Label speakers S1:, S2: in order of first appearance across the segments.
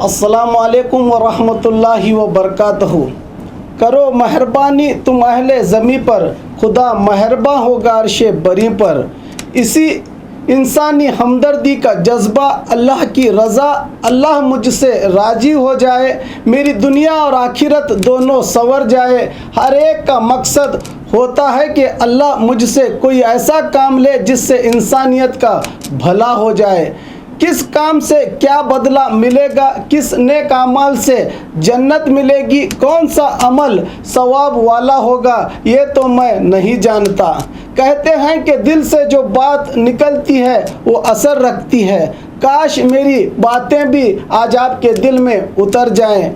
S1: अस्सलामु अलैकुम व रहमतुल्लाहि व बरकातहू। करो मेहरबानी तुम अहले ज़मी पर, खुदा मेहरबान होगा अर्शे बरी पर। इसी इंसानी हमदर्दी का जज्बा, अल्लाह की रज़ा, अल्लाह मुझसे राज़ी हो जाए, मेरी दुनिया और आखिरत दोनों संवर जाए। हर एक का मकसद होता है कि अल्लाह मुझसे कोई ऐसा काम ले जिससे इंसानियत का भला हो जाए। किस काम से क्या बदला मिलेगा, किस नेक अमल से जन्नत मिलेगी, कौन सा अमल सवाब वाला होगा, ये तो मैं नहीं जानता। कहते हैं कि दिल से जो बात निकलती है वो असर रखती है। काश मेरी बातें भी आज आपके दिल में उतर जाएं।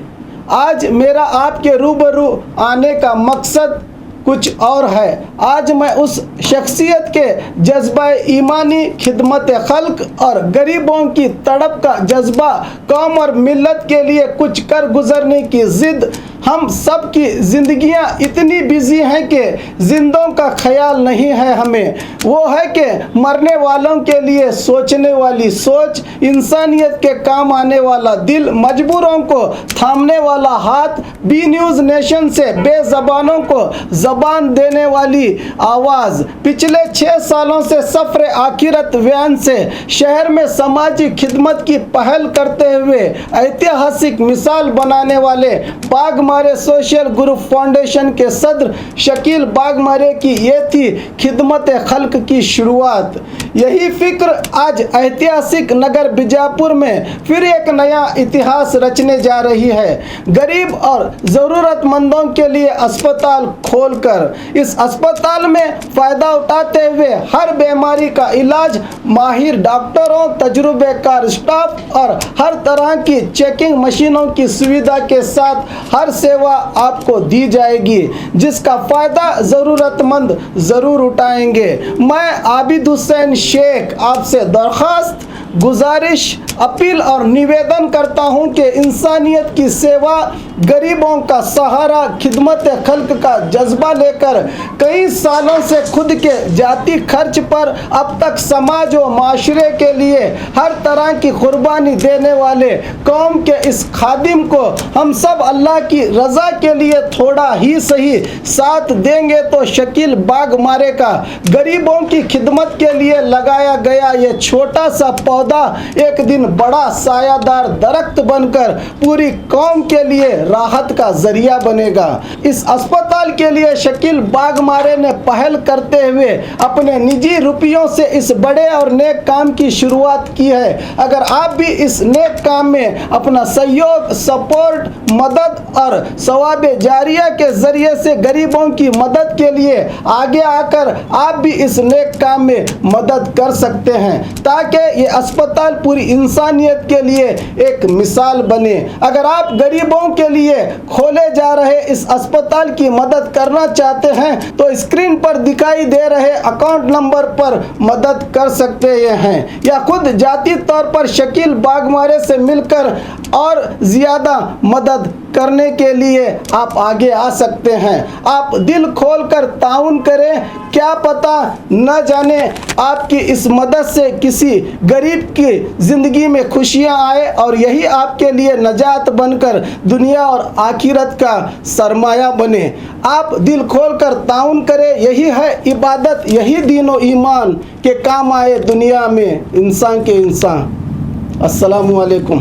S1: आज मेरा आपके रूबरू आने का मकसद कुछ और है। आज मैं उस शख्सियत के जज्बा ईमानी, खिदमत खल्क और गरीबों की तड़प का जज्बा, कौम और मिल्लत के लिए कुछ कर गुजरने की ज़िद। हम सब की ज़िंदगियां इतनी बिजी हैं कि जिंदों का ख्याल नहीं है हमें। वो है कि मरने वालों के लिए सोचने वाली सोच, इंसानियत के काम आने वाला दिल, मजबूरों को थामने वाला हाथ, बी न्यूज़ नेशन से बेज़बानों को ज़बान देने वाली आवाज़। पिछले 6 सालों से सफ़र आखिरत वैन से शहर में समाजी खिदमत की पहल करते हुए ऐतिहासिक मिसाल बनाने वाले बागमारे सोशल ग्रुप फाउंडेशन के सदर शकील बागमारे की ये थी खिदमत खल्क की शुरुआत। यही फिक्र आज ऐतिहासिक नगर बीजापुर में फिर एक नया इतिहास रचने जा रही है। गरीब और ज़रूरतमंदों के लिए अस्पताल खोलकर इस अस्पताल में फ़ायदा उठाते हुए हर बीमारी का इलाज माहिर डॉक्टरों, तजुर्बेकार स्टाफ और हर तरह की चेकिंग मशीनों की सुविधा के साथ हर सेवा आपको दी जाएगी, जिसका फ़ायदा ज़रूरतमंद ज़रूर उठाएंगे। मैं आबिद हुसैन शेख आपसे दरख्वास्त, गुजारिश, अपील और निवेदन करता हूं कि इंसानियत की सेवा, गरीबों का सहारा, खिदमत खल्क का जज्बा लेकर कई सालों से खुद के जाती खर्च पर अब तक समाज व माशरे के लिए हर तरह की कुर्बानी देने वाले कौम के इस खादिम को हम सब अल्लाह की रज़ा के लिए थोड़ा ही सही साथ देंगे तो शकील बागमारे का गरीबों की खिदमत के लिए लगाया गया ये छोटा सा पौधा एक दिन बड़ा सायादार दरख्त बनकर पूरी कौम के लिए राहत का जरिया बनेगा। इस अस्पताल के लिए शकील बागमारे ने पहल करते हुए अपने निजी रुपयों से इस बड़े और नेक काम की शुरुआत की है। अगर आप भी इस नेक काम में अपना सहयोग, सपोर्ट, मदद और सवाब जारिया के जरिए से गरीबों की मदद के लिए आगे आकर आप भी इस नेक काम में मदद कर सकते हैं, ताकि ये अस्पताल पूरी इंसानियत के लिए एक मिसाल बने। अगर आप गरीबों के लिए खोले जा रहे इस अस्पताल की मदद करना चाहते हैं तो स्क्रीन पर दिखाई दे रहे अकाउंट नंबर पर मदद कर सकते हैं, या खुद जाती तौर पर शकील बागमारे से मिलकर और ज़्यादा मदद करने के लिए आप आगे आ सकते हैं। आप दिल खोलकर ताउन करें, क्या पता न जाने आपकी इस मदद से किसी गरीब की ज़िंदगी में खुशियां आए और यही आपके लिए नजात बनकर दुनिया और आखिरत का सरमाया बने। आप दिल खोलकर ताउन करें, यही है इबादत, यही दीन और ईमान के काम आए दुनिया में इंसान के इंसान। अस्सलामु अलैकुम।